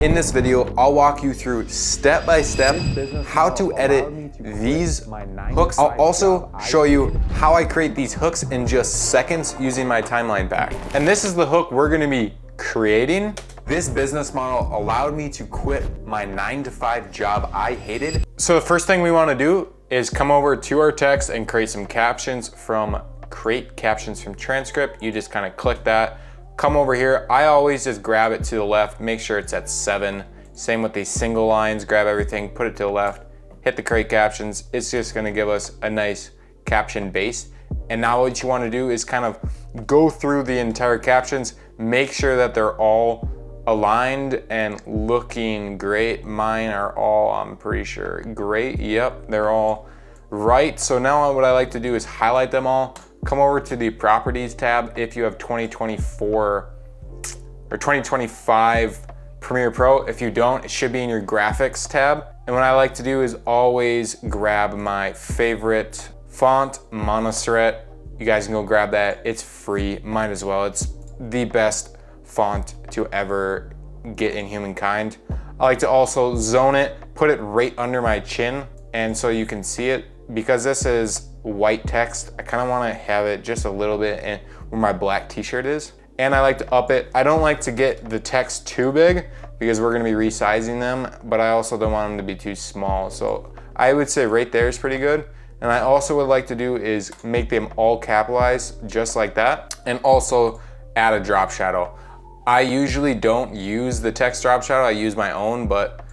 In this video, I'll walk you through step by step how to edit these hooks. I'll also show you how I create these hooks in just seconds using my timeline pack. And this is the hook we're gonna be creating. This business model allowed me to quit my 9-to-5 job I hated. So the first thing we wanna do is come over to our text and create some captions from Create Captions from Transcript. You just kind of click that. Come over here. I always just grab it to the left, make sure it's at 7. Same with these single lines, grab everything, put it to the left, hit the Create Captions. It's just gonna give us a nice caption base. And now what you wanna do is kind of go through the entire captions, make sure that they're all aligned and looking great. Mine are all, I'm pretty sure, great. Yep, they're all right. So now what I like to do is highlight them all. Come over to the Properties tab if you have 2024 or 2025 Premiere Pro. If you don't, it should be in your Graphics tab. And what I like to do is always grab my favorite font, Montserrat. You guys can go grab that. It's free, might as well. It's the best font to ever get in humankind. I like to also zone it, put it right under my chin, and so you can see it. Because this is white text, I kind of want to have it just a little bit in where my black t-shirt is. And I like to up it. I don't like to get the text too big because we're going to be resizing them, but I also don't want them to be too small. So I would say right there is pretty good. And I also would like to do is make them all capitalized just like that, and also add a drop shadow. I usually don't use the text drop shadow, I use my own, but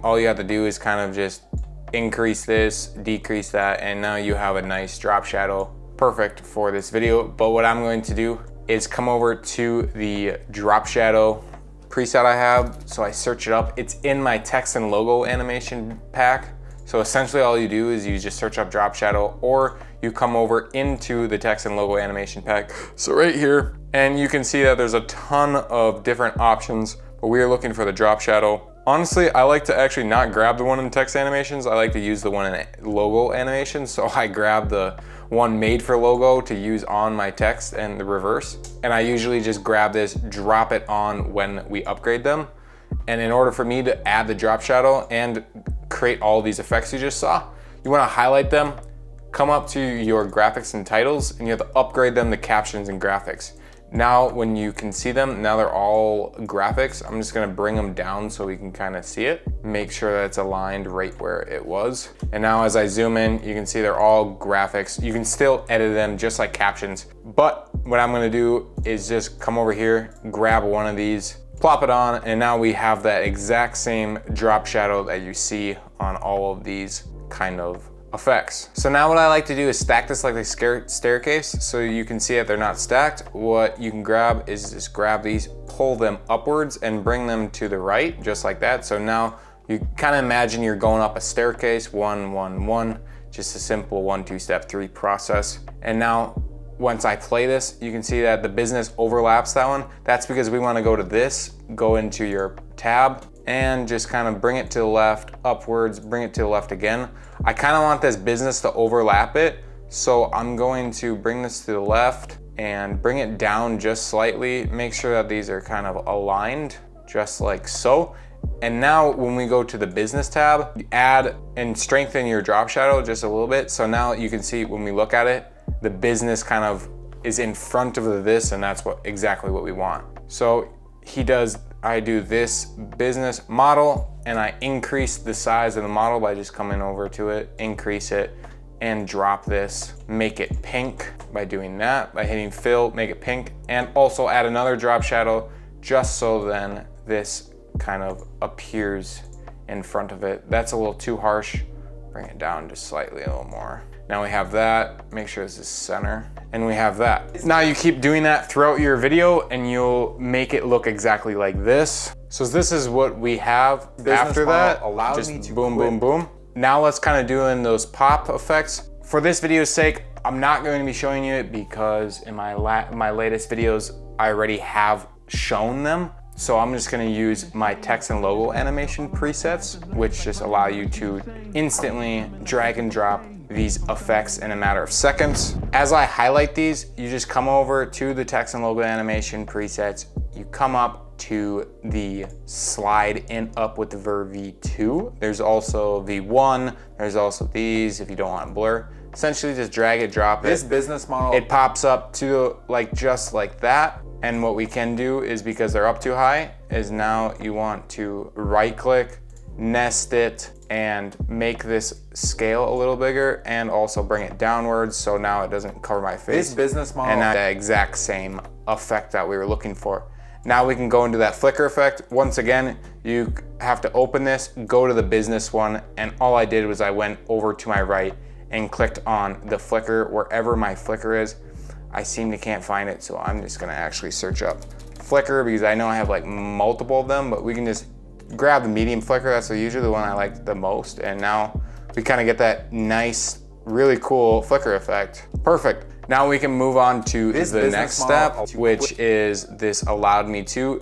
all you have to do is kind of just increase this, decrease that, and now you have a nice drop shadow, perfect for this video. But what I'm going to do is come over to the drop shadow preset I have. So I search it up. It's in my text and logo animation pack. So essentially all you do is you just search up drop shadow, or you come over into the text and logo animation pack. So right here, and you can see that there's a ton of different options, but we are looking for the drop shadow. Honestly, I like to actually not grab the one in text animations. I like to use the one in logo animations. So I grab the one made for logo to use on my text and the reverse. And I usually just grab this, drop it on when we upgrade them. And in order for me to add the drop shadow and create all these effects you just saw, you wanna highlight them, come up to your graphics and titles, and you have to upgrade them to captions and graphics. Now, when you can see them, now they're all graphics. I'm just gonna bring them down so we can kind of see it. Make sure that it's aligned right where it was. And now as I zoom in, you can see they're all graphics. You can still edit them just like captions. But what I'm gonna do is just come over here, grab one of these, plop it on, and now we have that exact same drop shadow that you see on all of these kind of effects. So now what I like to do is stack this like a staircase so you can see that they're not stacked. What you can grab is just grab these, pull them upwards and bring them to the right, just like that. So now you kind of imagine you're going up a staircase, 1, 1, 1, just a simple 1, 2 step 3 process. And now once I play this, you can see that the business overlaps that one. That's because we want to go to this, go into your tab, and just kind of bring it to the left, upwards, bring it to the left again. I kind of want this business to overlap it, so I'm going to bring this to the left and bring it down just slightly. Make sure that these are kind of aligned, just like so. And now when we go to the business tab, add and strengthen your drop shadow just a little bit. So now you can see when we look at it, the business kind of is in front of this, and that's exactly what we want. So I do this business model, and I increase the size of the model by just coming over to it, increase it, and drop this. Make it pink by doing that, by hitting fill, make it pink, and also add another drop shadow just so then this kind of appears in front of it. That's a little too harsh. Bring it down just slightly a little more. Now we have that, make sure this is center, and we have that. Now you keep doing that throughout your video and you'll make it look exactly like this. So this is what we have after that. Just boom, boom, boom. Now let's kind of do in those pop effects. For this video's sake, I'm not going to be showing you it because in my latest videos, I already have shown them. So I'm just gonna use my text and logo animation presets, which just allow you to instantly drag and drop these effects in a matter of seconds. As I highlight these, you just come over to the text and logo animation presets, you come up to the slide in up with the V2. There's also V1, there's also these if you don't want blur. Essentially just drag it, drop it. This business model, it pops up to like just like that. And what we can do is, because they're up too high, is now you want to right click, nest it, and make this scale a little bigger and also bring it downwards so now it doesn't cover my face. this business model, And now the exact same effect that we were looking for. Now we can go into that flicker effect. Once again, you have to open this, go to the business one, and all I did was I went over to my right and clicked on the flicker wherever my flicker is. I seem to can't find it, so I'm just gonna actually search up flicker because I know I have like multiple of them, but we can just grab the medium flicker. That's usually the one I like the most. And now we kind of get that nice, really cool flicker effect. Perfect. Now we can move on to the next step, which is this allowed me to,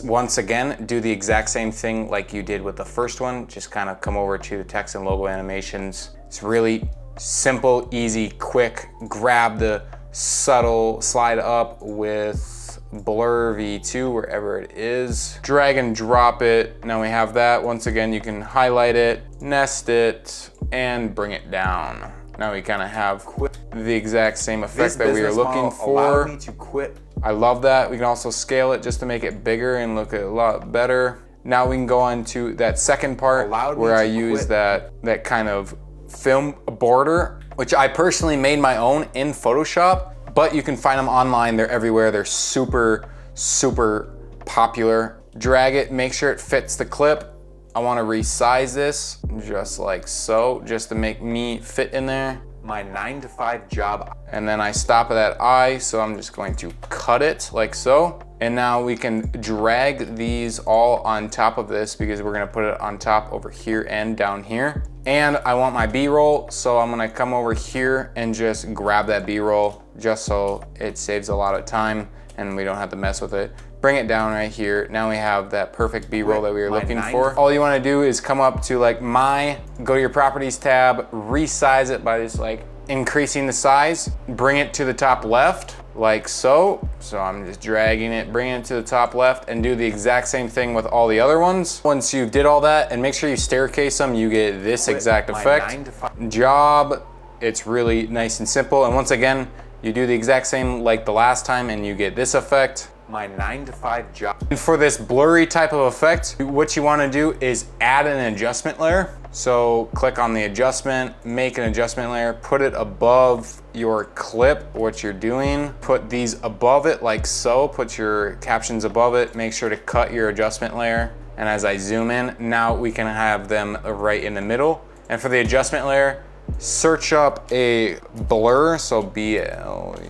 once again, do the exact same thing like you did with the first one. Just kind of come over to the text and logo animations. It's really simple, easy, quick. Grab the subtle, slide up with blur V2 wherever it is, drag and drop it. Now we have that. Once again, you can highlight it, nest it, and bring it down. Now we kind of have the exact same effect that we were looking for. Me to quit. I love that. We can also scale it just to make it bigger and look a lot better. Now we can go on to that second part where I use that kind of film border, which I personally made my own in Photoshop, but you can find them online. They're everywhere. They're super, super popular. Drag it, make sure it fits the clip. I want to resize this just like so, just to make me fit in there. My 9-to-5 job. And then I stop at that eye, so I'm just going to cut it like so. And now we can drag these all on top of this because we're gonna put it on top over here and down here. And I want my B-roll, so I'm gonna come over here and just grab that B-roll just so it saves a lot of time and we don't have to mess with it. Bring it down right here. Now we have that perfect B-roll that we were looking for. All you wanna do is come up to like go to your properties tab, resize it by just like increasing the size, bring it to the top left, like so. So I'm just dragging it, bringing it to the top left, and do the exact same thing with all the other ones. Once you did all that, and make sure you staircase them, you get this exact effect. Job, it's really nice and simple. And once again, you do the exact same like the last time and you get this effect. My 9-to-5 job. And for this blurry type of effect, what you want to do is add an adjustment layer. So click on the adjustment, make an adjustment layer, put it above your clip, what you're doing. Put these above it like so, put your captions above it. Make sure to cut your adjustment layer. And as I zoom in, now we can have them right in the middle. And for the adjustment layer, search up a blur, so B-L-U-R.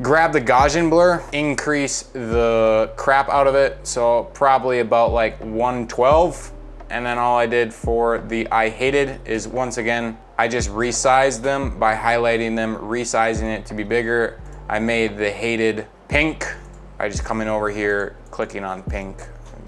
Grab the Gaussian blur, increase the crap out of it, so probably about like 112. And then all I did for the I hated is, once again, I just resized them by highlighting them, resizing it to be bigger. I made the hated pink. I just come in over here, clicking on pink,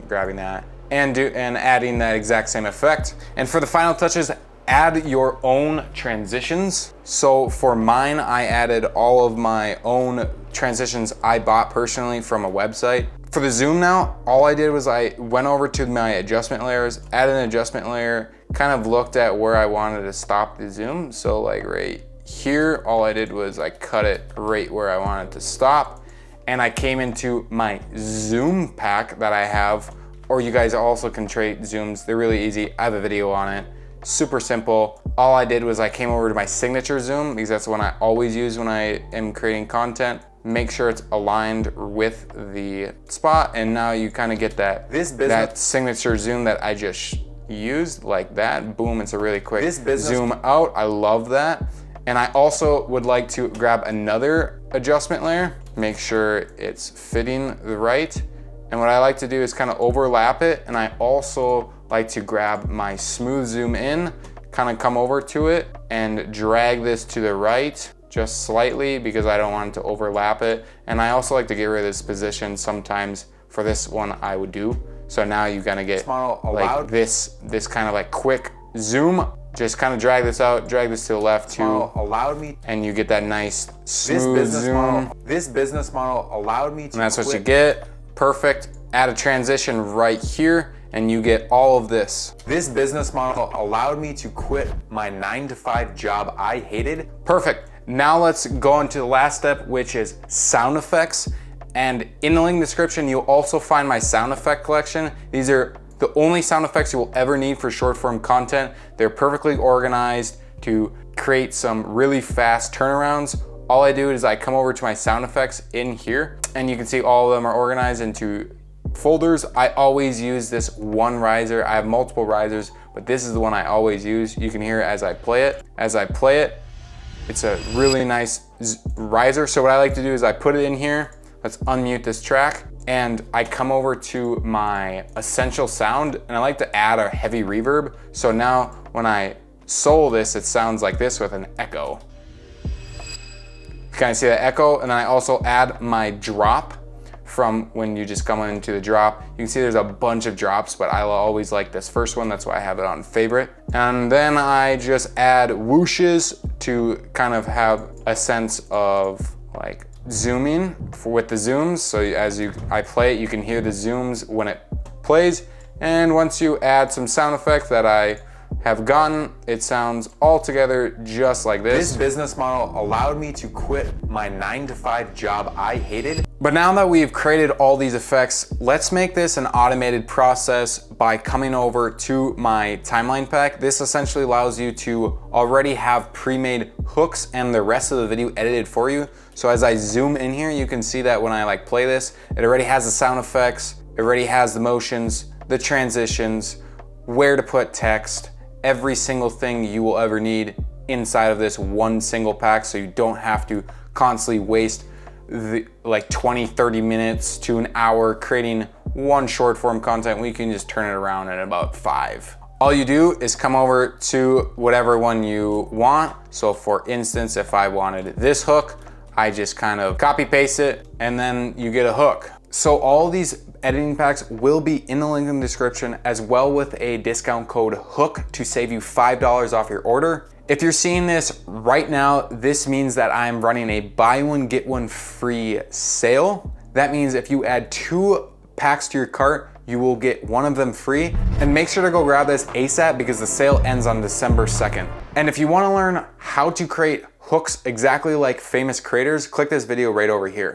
grabbing that, and adding that exact same effect. And for the final touches, add your own transitions. So for mine, I added all of my own transitions I bought personally from a website. For the zoom now, all I did was I went over to my adjustment layers, added an adjustment layer, kind of looked at where I wanted to stop the zoom. So like right here, all I did was I cut it right where I wanted to stop. And I came into my zoom pack that I have, or you guys also can trade zooms. They're really easy. I have a video on it. Super simple. All I did was I came over to my signature zoom because that's the one I always use when I am creating content. Make sure it's aligned with the spot, and now you kind of get that signature zoom that I just used, like that. Boom, it's a really quick zoom out. I love that. And I also would like to grab another adjustment layer, make sure it's fitting the right. And what I like to do is kind of overlap it, and I also like to grab my smooth zoom in, kind of come over to it and drag this to the right just slightly because I don't want it to overlap it. And I also like to get rid of this position sometimes. For this one I would do. So now you're gonna get like this kind of like quick zoom. Just kind of drag this out, drag this to the left too. And you get that nice smooth zoom. This business model allowed me to And that's what you get. Perfect. add a transition right here, and you get all of this. This business model allowed me to quit my 9-to-5 job I hated. Perfect. Now let's go into the last step, which is sound effects. And in the link description, you'll also find my sound effect collection. These are the only sound effects you will ever need for short form content. They're perfectly organized to create some really fast turnarounds. All I do is I come over to my sound effects in here, and you can see all of them are organized into folders. I always use this one riser. I have multiple risers, but this is the one I always use. You can hear it as I play it. As I play it, it's a really nice riser. So what I like to do is I put it in here. Let's unmute this track, and I come over to my essential sound, and I like to add a heavy reverb. So now when I solo this, it sounds like this with an echo. You kind of see that echo, and then I also add my drop from when you just come into the drop. You can see there's a bunch of drops, but I always like this first one. That's why I have it on favorite. And then I just add whooshes to kind of have a sense of like zooming with the zooms. So I play it, you can hear the zooms when it plays. And once you add some sound effects that I have gotten, it sounds all together just like this. This business model allowed me to quit my 9-to-5 job I hated. But now that we've created all these effects, let's make this an automated process by coming over to my timeline pack. This essentially allows you to already have pre-made hooks and the rest of the video edited for you. So as I zoom in here, you can see that when I like play this, it already has the sound effects, it already has the motions, the transitions, where to put text, every single thing you will ever need inside of this one single pack, so you don't have to constantly waste like 20-30 minutes to an hour creating one short form content. We can just turn it around in about 5. All you do is come over to whatever one you want. So for instance, if I wanted this hook, I just kind of copy paste it, and then you get a hook. So all these editing packs will be in the link in the description, as well with a discount code HOOK to save you $5 off your order. If you're seeing this right now, this means that I'm running a buy one, get one free sale. That means if you add 2 packs to your cart, you will get one of them free. And make sure to go grab this ASAP because the sale ends on December 2nd. And if you want to learn how to create hooks exactly like famous creators, click this video right over here.